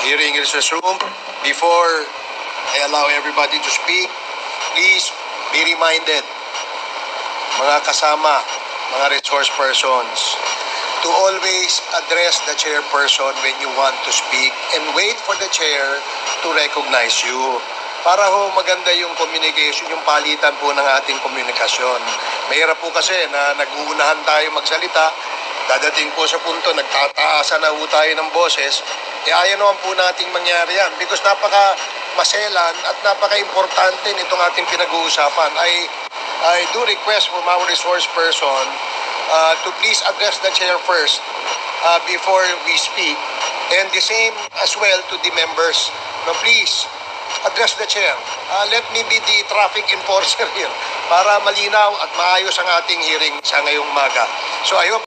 hearing is resumed. Before I allow everybody to speak, please be reminded, mga kasama, mga resource persons, to always address the chairperson when you want to speak and wait for the chair to recognize you. Para ho maganda yung communication, yung palitan po ng ating komunikasyon. Mahirap po kasi na nag-uunahan tayo magsalita, dadating po sa punto, nagtataasan na po tayo ng boses, ayaw naman po nating mangyari yan because napaka-maselan at napaka-importante nitong ating pinag-uusapan. I do request from our resource person to please address the chair first before we speak, and the same as well to the members. No, please address the chair. Let me be the traffic enforcer here para malinaw at maayos ang ating hearing sa ngayong umaga. So I hope